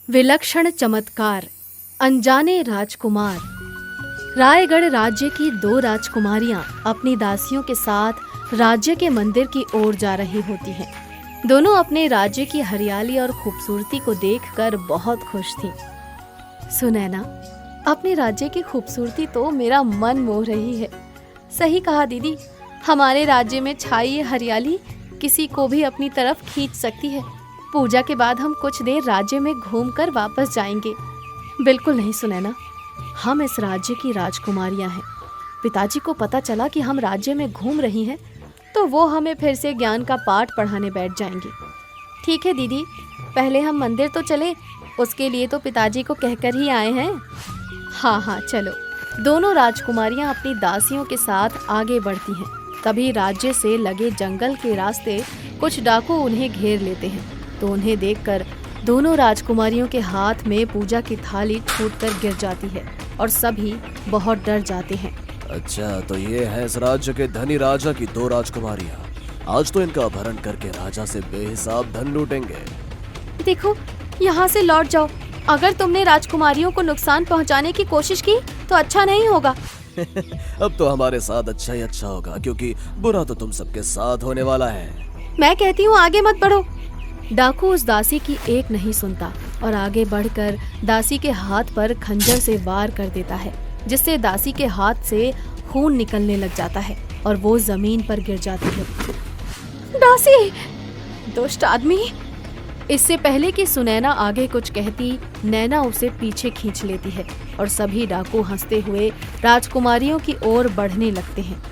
विलक्षण चमत्कार। अनजाने राजकुमार। रायगढ़ राज्य की दो राजकुमारियां अपनी दासियों के साथ राज्य के मंदिर की ओर जा रही होती हैं। दोनों अपने राज्य की हरियाली और खूबसूरती को देखकर बहुत खुश थीं। सुनैना, अपने राज्य की खूबसूरती तो मेरा मन मोह रही है। सही कहा दीदी, हमारे राज्य में छाई ये हरियाली किसी को भी अपनी तरफ खींच सकती है। पूजा के बाद हम कुछ देर राज्य में घूमकर वापस जाएंगे। बिल्कुल नहीं सुनैना, हम इस राज्य की राजकुमारियां हैं। पिताजी को पता चला कि हम राज्य में घूम रही हैं तो वो हमें फिर से ज्ञान का पाठ पढ़ाने बैठ जाएंगे। ठीक है दीदी, पहले हम मंदिर तो चले, उसके लिए तो पिताजी को कहकर ही आए हैं। हाँ, चलो। दोनों राजकुमारियां अपनी दासियों के साथ आगे बढ़ती हैं। तभी राज्य से लगे जंगल के रास्ते कुछ डाकू उन्हें घेर लेते हैं, तो उन्हें देखकर दोनों राजकुमारियों के हाथ में पूजा की थाली छूटकर गिर जाती है और सभी बहुत डर जाते हैं। अच्छा, तो ये है इस राज्य के धनी राजा की दो राजकुमारियां। आज तो इनका अपहरण करके राजा से बेहिसाब धन लूटेंगे। देखो, यहाँ से लौट जाओ। अगर तुमने राजकुमारियों को नुकसान पहुँचाने की कोशिश की तो अच्छा नहीं होगा। अब तो हमारे साथ अच्छा ही अच्छा होगा, क्योंकि बुरा तो तुम सबके साथ होने वाला है। मैं कहती हूँ आगे मत बढ़ो। डाकू उस दासी की एक नहीं सुनता और आगे बढ़कर दासी के हाथ पर खंजर से वार कर देता है, जिससे दासी के हाथ से खून निकलने लग जाता है और वो जमीन पर गिर जाती है। दासी, दुष्ट आदमी! इससे पहले कि सुनैना आगे कुछ कहती, नैना उसे पीछे खींच लेती है और सभी डाकू हंसते हुए राजकुमारियों की ओर बढ़ने लगते हैं।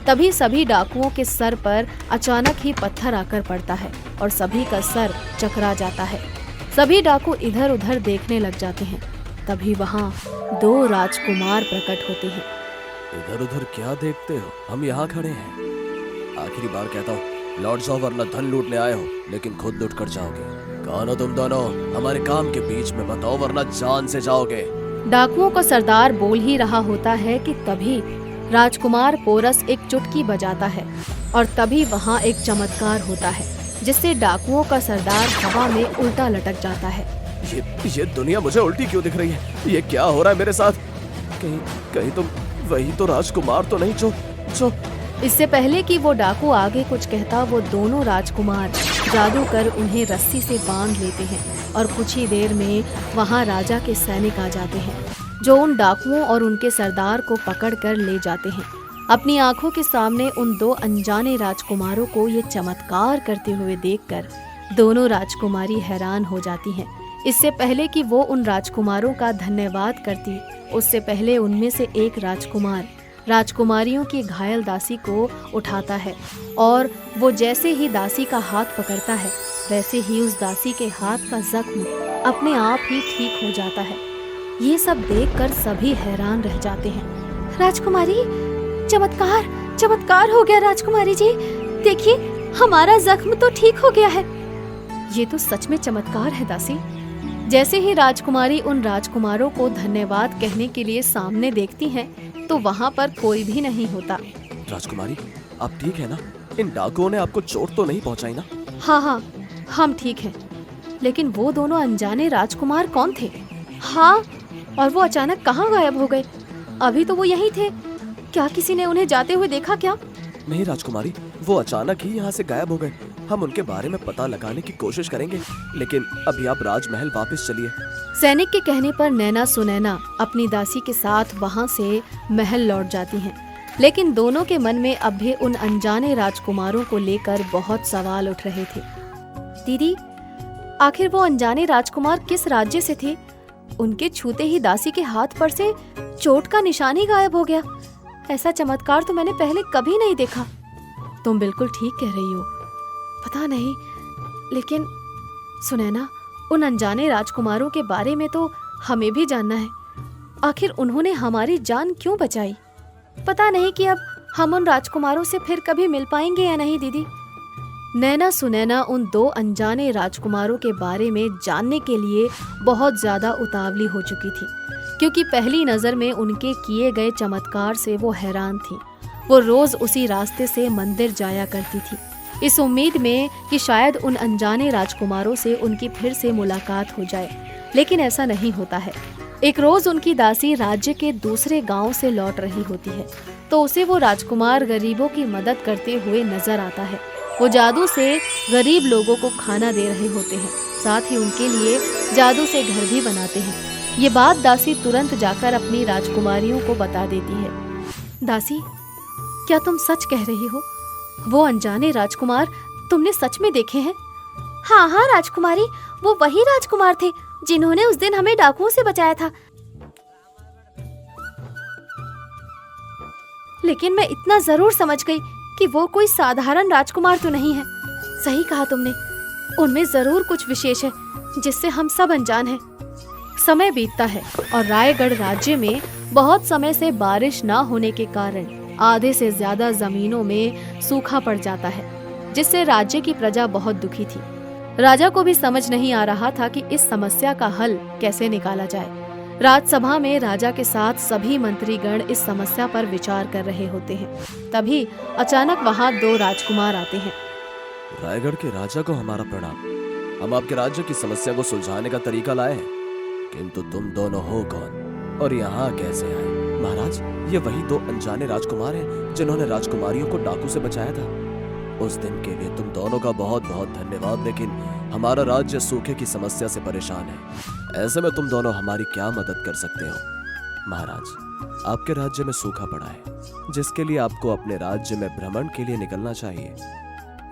तभी सभी डाकुओं के सर पर अचानक ही पत्थर आकर पड़ता है और सभी का सर चकरा जाता है। सभी डाकू इधर उधर देखने लग जाते हैं। तभी वहाँ दो राजकुमार प्रकट होते हैं। इधर उधर क्या देखते हो? हम यहाँ खड़े हैं। आखिरी बार कहता हूँ, लौट जाओ, वरना धन लूटने आए हो लेकिन खुद लूट कर जाओगे। कौन हो तुम दोनों? हमारे काम के बीच में बताओ, वरना जान से जाओगे। डाकुओं का सरदार बोल ही रहा होता है कि तभी राजकुमार पोरस एक चुटकी बजाता है और तभी वहाँ एक चमत्कार होता है, जिससे डाकुओं का सरदार हवा में उल्टा लटक जाता है। ये दुनिया मुझे उल्टी क्यों दिख रही है? ये क्या हो रहा है मेरे साथ? कहीं तुम वही तो राजकुमार तो नहीं जो इससे पहले कि वो डाकू आगे कुछ कहता, वो दोनों राजकुमार जादू कर उन्हें रस्सी से बांध लेते हैं और कुछ ही देर में वहाँ राजा के सैनिक आ जाते हैं, जो उन डाकुओं और उनके सरदार को पकड़ कर ले जाते हैं। अपनी आंखों के सामने उन दो अनजाने राजकुमारों को ये चमत्कार करते हुए देखकर दोनों राजकुमारी हैरान हो जाती हैं। इससे पहले कि वो उन राजकुमारों का धन्यवाद करती, उससे पहले उनमें से एक राजकुमार राजकुमारियों की घायल दासी को उठाता है और वो जैसे ही दासी का हाथ पकड़ता है, वैसे ही उस दासी के हाथ का जख्म अपने आप ही ठीक हो जाता है। ये सब देखकर सभी हैरान रह जाते हैं। राजकुमारी, चमत्कार हो गया राजकुमारी जी। देखिए, हमारा जख्म तो ठीक हो गया है। ये तो सच में चमत्कार है दासी। जैसे ही राजकुमारी उन राजकुमारों को धन्यवाद कहने के लिए सामने देखती हैं, तो वहाँ पर कोई भी नहीं होता। राजकुमारी, आप ठीक है ना? इन डाकुओं ने आपको चोट तो नहीं पहुँचाई ना? हाँ, हम ठीक हैं। लेकिन वो दोनों अनजाने राजकुमार कौन थे? हाँ, और वो अचानक कहाँ गायब हो गए? अभी तो वो यहीं थे। क्या किसी ने उन्हें जाते हुए देखा क्या? नहीं राजकुमारी, वो अचानक ही यहाँ से गायब हो गए। हम उनके बारे में पता लगाने की कोशिश करेंगे, लेकिन अभी आप राजमहल वापस चलिए। सैनिक के कहने पर नैना सुनैना अपनी दासी के साथ वहाँ से महल लौट जाती हैं। लेकिन दोनों के मन में अब भी उन अनजाने राजकुमारों को लेकर बहुत सवाल उठ रहे थे। दीदी, आखिर वो अनजाने राजकुमार किस राज्य से थे? उनके छूते ही दासी के हाथ पर से चोट का निशान ही गायब हो गया। ऐसा चमत्कार तो मैंने पहले कभी नहीं देखा। तुम बिल्कुल ठीक कह रही हो। पता नहीं, लेकिन सुनैना, उन अनजाने राजकुमारों के बारे में तो हमें भी जानना है। आखिर उन्होंने हमारी जान क्यों बचाई? पता नहीं कि अब हम उन राजकुमारों से फिर कभी मिल पाएंगे या नहीं दीदी। नैना सुनैना उन दो अनजाने राजकुमारों के बारे में जानने के लिए बहुत ज्यादा उतावली हो चुकी थी, क्योंकि पहली नजर में उनके किए गए चमत्कार से वो हैरान थी। वो रोज उसी रास्ते से मंदिर जाया करती थी, इस उम्मीद में कि शायद उन अनजाने राजकुमारों से उनकी फिर से मुलाकात हो जाए लेकिन ऐसा नहीं होता है। एक रोज उनकी दासी राज्य के दूसरे गांव से लौट रही होती है तो उसे वो राजकुमार गरीबों की मदद करते हुए नजर आता है। वो जादू से गरीब लोगों को खाना दे रहे होते हैं, साथ ही उनके लिए जादू से घर भी बनाते हैं। ये बात दासी तुरंत जाकर अपनी राजकुमारियों को बता देती है। दासी, क्या तुम सच कह रही हो? वो अनजाने राजकुमार तुमने सच में देखे हैं? हाँ हाँ राजकुमारी, वो वही राजकुमार थे जिन्होंने उस दिन हमें डाकुओं से बचाया था। लेकिन मैं इतना जरूर समझ गई कि वो कोई साधारण राजकुमार तो नहीं है। सही कहा तुमने, उनमें जरूर कुछ विशेष है जिससे हम सब अनजान हैं। समय बीतता है और रायगढ़ राज्य में बहुत समय से बारिश ना होने के कारण आधे से ज्यादा जमीनों में सूखा पड़ जाता है, जिससे राज्य की प्रजा बहुत दुखी थी। राजा को भी समझ नहीं आ रहा था कि इस समस्या का हल कैसे निकाला जाए। राजसभा में राजा के साथ सभी मंत्रीगण इस समस्या पर विचार कर रहे होते हैं। तभी अचानक वहाँ 2 राजकुमार आते हैं। रायगढ़ के राजा को हमारा प्रणाम। हम आपके राज्य की समस्या को सुलझाने का तरीका लाए हैं, किंतु तुम दोनों हो कौन और यहाँ कैसे आए? महाराज, ये वही 2 अनजाने राजकुमार हैं जिन्होंने राजकुमारियों को डाकू से बचाया था। उस दिन के लिए तुम दोनों का बहुत बहुत धन्यवाद, लेकिन हमारा राज्य सूखे की समस्या से परेशान है। ऐसे में तुम दोनों हमारी क्या मदद कर सकते हो? महाराज, आपके राज्य में सूखा पड़ा है, जिसके लिए आपको अपने राज्य में भ्रमण के लिए निकलना चाहिए।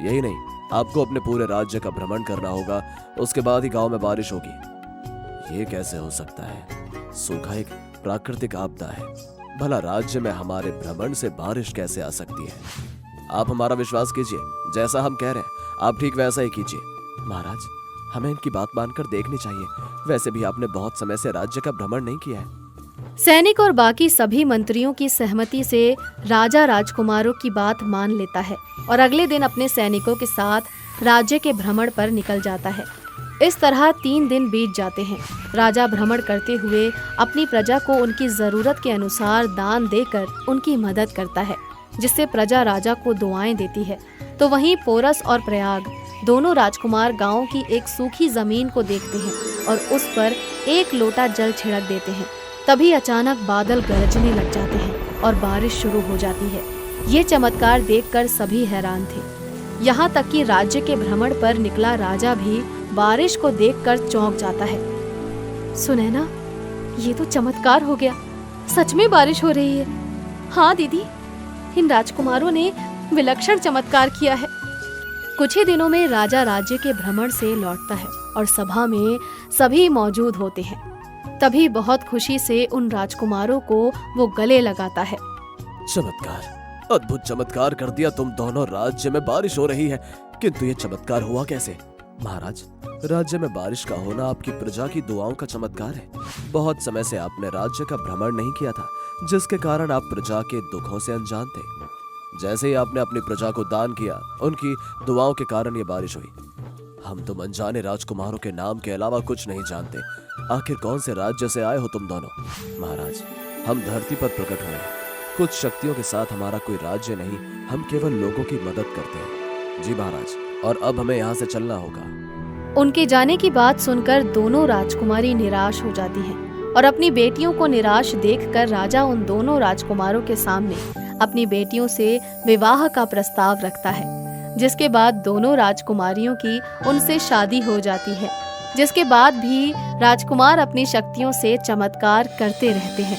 यही नहीं, आपको अपने पूरे राज्य का भ्रमण करना होगा, उसके बाद ही गांव में बारिश होगी। ये कैसे हो सकता है? सूखा एक प्राकृतिक आपदा है, भला राज्य में हमारे भ्रमण से बारिश कैसे आ सकती है? आप हमारा विश्वास कीजिए, जैसा हम कह रहे हैं आप ठीक वैसा ही कीजिए। महाराज, हमें इनकी बात मानकर देखनी चाहिए। वैसे भी आपने बहुत समय से राज्य का भ्रमण नहीं किया है। सैनिक और बाकी सभी मंत्रियों की सहमति से राजा राजकुमारों की बात मान लेता है और अगले दिन अपने सैनिकों के साथ राज्य के भ्रमण पर निकल जाता है। इस तरह 3 दिन बीत जाते हैं। राजा भ्रमण करते हुए अपनी प्रजा को उनकी जरूरत के अनुसार दान देकर उनकी मदद करता है, जिससे प्रजा राजा को दुआएं देती है। तो वहीं पोरस और प्रयाग दोनों राजकुमार गांव की एक सूखी जमीन को देखते हैं और उस पर 1 लोटा जल छिड़क देते हैं। तभी अचानक बादल गरजने लग जाते हैं और बारिश शुरू हो जाती है। ये चमत्कार देखकर सभी हैरान थे। यहाँ तक कि राज्य के भ्रमण पर निकला राजा भी बारिश को देखकर चौंक जाता है। सुनैना, ये तो चमत्कार हो गया। सच में बारिश हो रही है। हाँ दीदी, इन राजकुमारों ने विलक्षण चमत्कार किया है। कुछ ही दिनों में राजा राज्य के भ्रमण से लौटता है और सभा में सभी मौजूद होते हैं। तभी बहुत खुशी से उन राजकुमारों को वो गले लगाता है। चमत्कार, अद्भुत चमत्कार कर दिया तुम दोनों। राज्य में बारिश हो रही है, किंतु ये चमत्कार हुआ कैसे? महाराज, राज्य में बारिश का होना आपकी प्रजा की दुआओं का चमत्कार है। बहुत समय से आपने राज्य का भ्रमण नहीं किया था, जिसके कारण आप प्रजा के दुखों से अनजान थे। जैसे ही आपने अपनी प्रजा को दान किया, उनकी दुआओं के कारण ये बारिश हुई। हम तुम अनजाने राजकुमारों के नाम के अलावा कुछ नहीं जानते। आखिर कौन से राज्य से आए हो तुम दोनों? महाराज, हम धरती पर प्रकट हुए हैं। कुछ शक्तियों के साथ हमारा कोई राज्य नहीं, हम केवल लोगों की मदद करते हैं। जी महाराज, और अब हमें यहाँ से चलना होगा। उनके जाने की बात सुनकर दोनों राजकुमारी निराश हो जाती हैं और अपनी बेटियों को निराश देखकर राजा उन दोनों राजकुमारों के सामने अपनी बेटियों से विवाह का प्रस्ताव रखता है, जिसके बाद दोनों राजकुमारियों की उनसे शादी हो जाती है। जिसके बाद भी राजकुमार अपनी शक्तियों से चमत्कार करते रहते हैं।